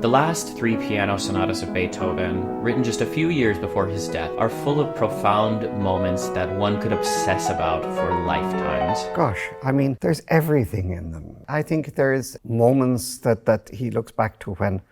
The last three piano sonatas of Beethoven, written just a few years before his death, are full of profound moments that one could obsess about for lifetimes. Gosh, I mean, there's everything in them. I think there's moments that he looks back to when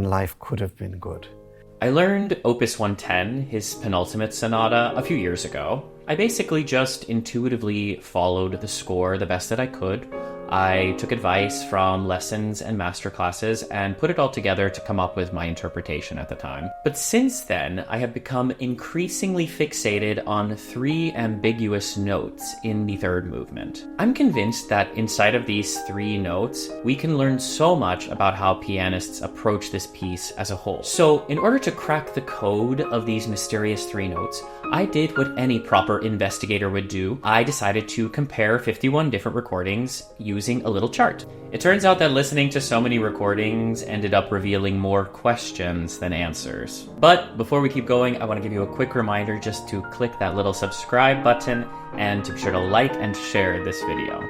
life could have been good. I learned Opus 110, his penultimate sonata, a few years ago. I basically just intuitively followed the score the best that I could. I took advice from lessons and masterclasses and put it all together to come up with my interpretation at the time. But since then, I have become increasingly fixated on three ambiguous notes in the third movement. I'm convinced that inside of these three notes, we can learn so much about how pianists approach this piece as a whole. So, in order to crack the code of these mysterious three notes, I did what any proper investigator would do. I decided to compare 51 different recordings using a little chart. It turns out that listening to so many recordings ended up revealing more questions than answers. But before we keep going, I want to give you a quick reminder just to click that little subscribe button and to be sure to like and share this video.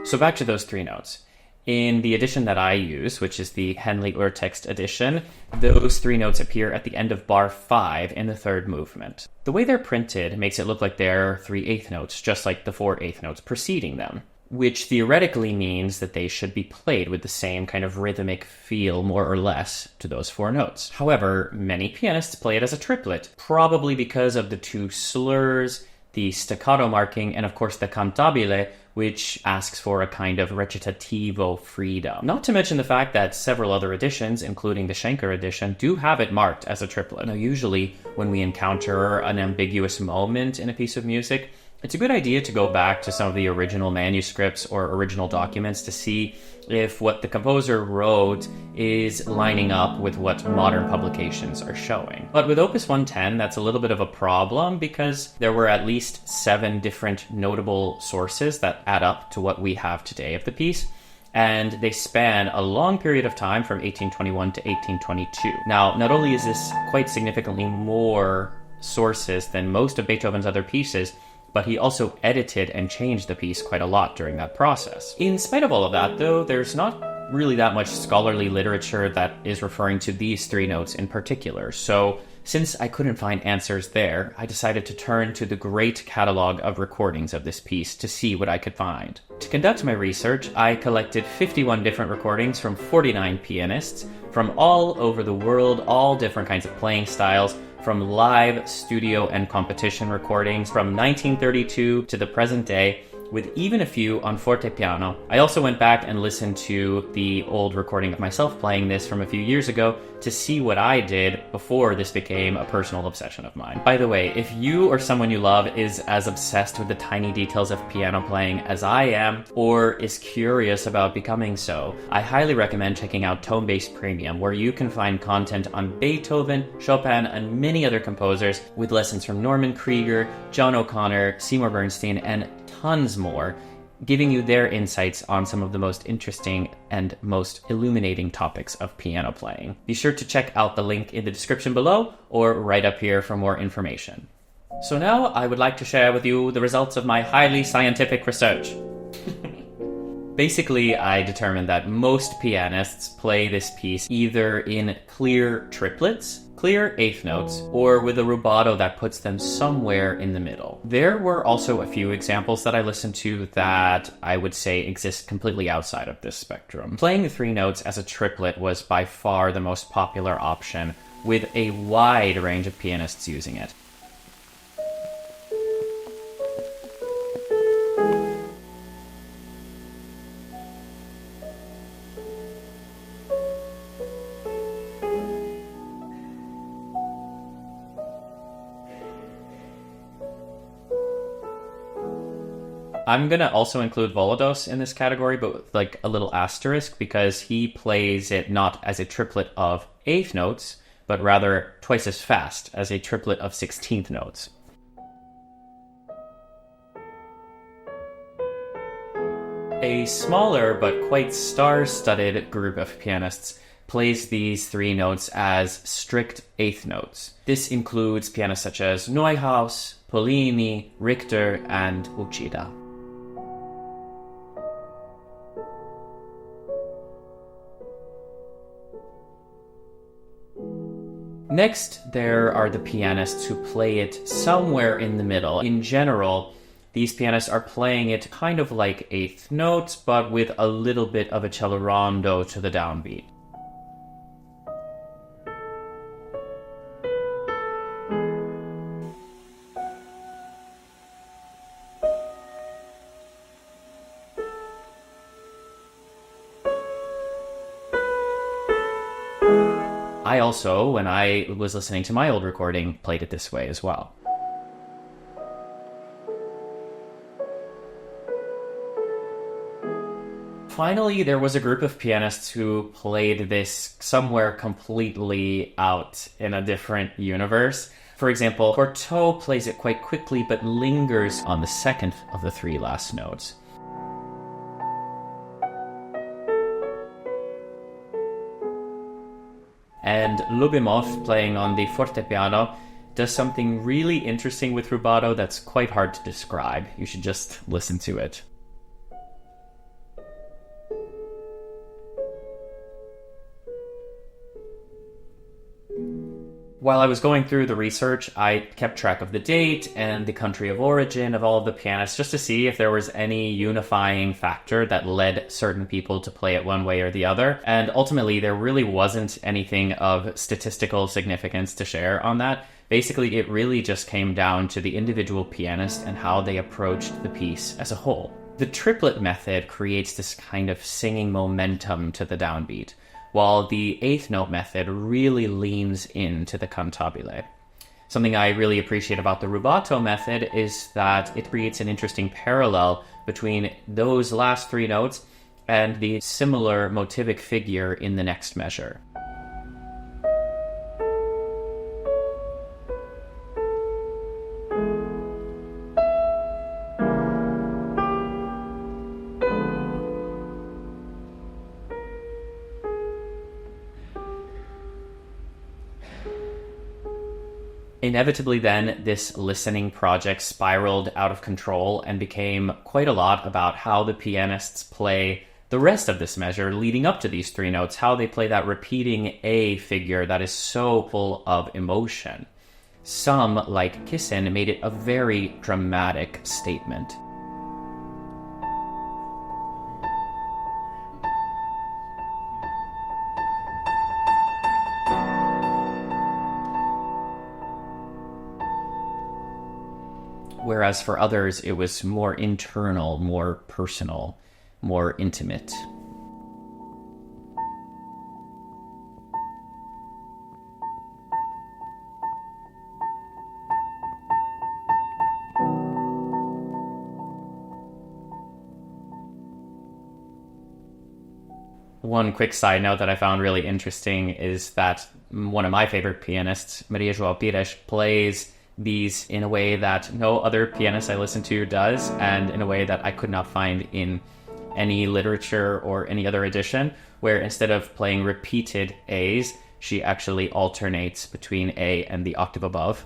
So back to those three notes. In the edition that I use, which is the Henley Urtext edition, those three notes appear at the end of bar 5 in the third movement. The way they're printed makes it look like they're 3/8 notes, just like the 4/8 notes preceding them, which theoretically means that they should be played with the same kind of rhythmic feel, more or less, to those 4 notes. However, many pianists play it as a triplet, probably because of the 2 slurs, the staccato marking, and of course the cantabile, which asks for a kind of recitativo freedom. Not to mention the fact that several other editions, including the Schenker edition, do have it marked as a triplet. Now, usually when we encounter an ambiguous moment in a piece of music, it's a good idea to go back to some of the original manuscripts or original documents to see if what the composer wrote is lining up with what modern publications are showing. But with Opus 110, that's a little bit of a problem because there were at least 7 different notable sources that add up to what we have today of the piece, and they span a long period of time from 1821 to 1822. Now, not only is this quite significantly more sources than most of Beethoven's other pieces, but he also edited and changed the piece quite a lot during that process. In spite of all of that, though, there's not really that much scholarly literature that is referring to these 3 notes in particular. So, since I couldn't find answers there, I decided to turn to the great catalog of recordings of this piece to see what I could find. To conduct my research, I collected 51 different recordings from 49 pianists from all over the world, all different kinds of playing styles, from live, studio, and competition recordings from 1932 to the present day, with even a few on fortepiano. I also went back and listened to the old recording of myself playing this from a few years ago to see what I did before this became a personal obsession of mine. By the way, if you or someone you love is as obsessed with the tiny details of piano playing as I am, or is curious about becoming so, I highly recommend checking out Tonebase Premium, where you can find content on Beethoven, Chopin, and many other composers, with lessons from Norman Krieger, John O'Connor, Seymour Bernstein, and tons more, giving you their insights on some of the most interesting and most illuminating topics of piano playing. Be sure to check out the link in the description below or right up here for more information. So now I would like to share with you the results of my highly scientific research. Basically, I determined that most pianists play this piece either in clear triplets, clear 8th notes, or with a rubato that puts them somewhere in the middle. There were also a few examples that I listened to that I would say exist completely outside of this spectrum. Playing the 3 notes as a triplet was by far the most popular option, with a wide range of pianists using it. I'm gonna also include Volodos in this category, but with like a little asterisk, because he plays it not as a triplet of 8th notes, but rather twice as fast as a triplet of 16th notes. A smaller but quite star-studded group of pianists plays these 3 notes as strict 8th notes. This includes pianists such as Neuhaus, Pollini, Richter, and Uchida. Next, there are the pianists who play it somewhere in the middle. In general, these pianists are playing it kind of like eighth notes, but with a little bit of a cello rondo to the downbeat. I also, when I was listening to my old recording, played it this way as well. Finally, there was a group of pianists who played this somewhere completely out in a different universe. For example, Cortot plays it quite quickly but lingers on the second of the three last notes. And Lubimov, playing on the fortepiano, does something really interesting with rubato that's quite hard to describe. You should just listen to it. While I was going through the research, I kept track of the date and the country of origin of all of the pianists just to see if there was any unifying factor that led certain people to play it one way or the other. And ultimately, there really wasn't anything of statistical significance to share on that. Basically, it really just came down to the individual pianist and how they approached the piece as a whole. The triplet method creates this kind of singing momentum to the downbeat, while the eighth note method really leans into the cantabile. Something I really appreciate about the rubato method is that it creates an interesting parallel between those last three notes and the similar motivic figure in the next measure. Inevitably then, this listening project spiraled out of control and became quite a lot about how the pianists play the rest of this measure leading up to these three notes, how they play that repeating A figure that is so full of emotion. Some, like Kissin, made it a very dramatic statement. Whereas for others, it was more internal, more personal, more intimate. One quick side note that I found really interesting is that one of my favorite pianists, Maurizio Pollini, plays these in a way that no other pianist I listen to does, and in a way that I could not find in any literature or any other edition, where instead of playing repeated A's, she actually alternates between A and the octave above.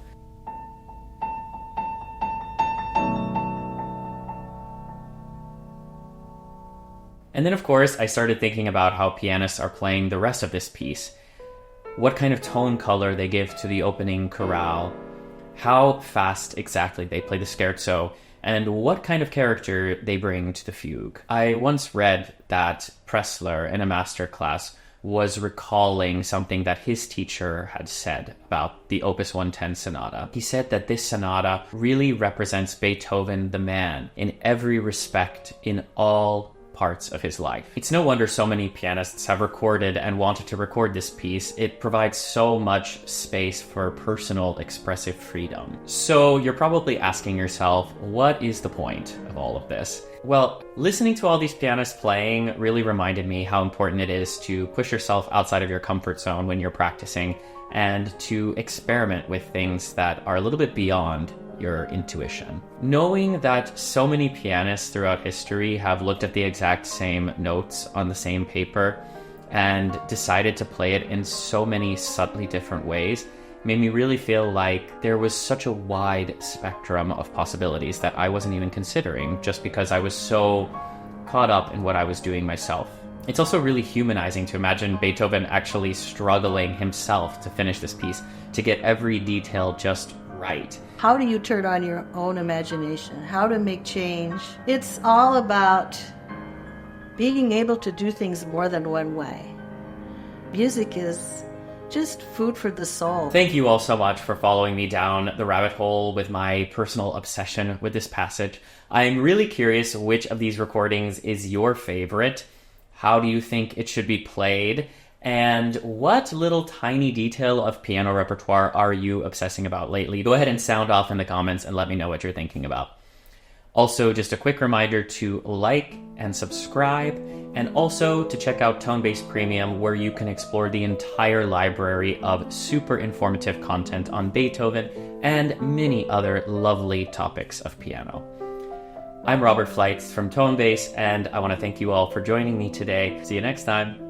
And then, of course, I started thinking about how pianists are playing the rest of this piece, what kind of tone color they give to the opening chorale, how fast exactly they play the scherzo, and what kind of character they bring to the fugue. I once read that Pressler, in a masterclass, was recalling something that his teacher had said about the Opus 110 sonata. He said that this sonata really represents Beethoven the man in every respect, in all parts of his life. It's no wonder so many pianists have recorded and wanted to record this piece. It provides so much space for personal expressive freedom. So you're probably asking yourself, what is the point of all of this? Well, listening to all these pianists playing really reminded me how important it is to push yourself outside of your comfort zone when you're practicing and to experiment with things that are a little bit beyond your intuition. Knowing that so many pianists throughout history have looked at the exact same notes on the same paper and decided to play it in so many subtly different ways made me really feel like there was such a wide spectrum of possibilities that I wasn't even considering just because I was so caught up in what I was doing myself. It's also really humanizing to imagine Beethoven actually struggling himself to finish this piece, to get every detail just right. How do you turn on your own imagination? How to make change? It's all about being able to do things more than one way. Music is just food for the soul. Thank you all so much for following me down the rabbit hole with my personal obsession with this passage. I'm really curious which of these recordings is your favorite. How do you think it should be played? And what little tiny detail of piano repertoire are you obsessing about lately? Go ahead and sound off in the comments and let me know what you're thinking about. Also, just a quick reminder to like and subscribe, and also to check out Tonebase Premium, where you can explore the entire library of super informative content on Beethoven and many other lovely topics of piano. I'm Robert Fleitz from Tonebase, and I want to thank you all for joining me today. See you next time.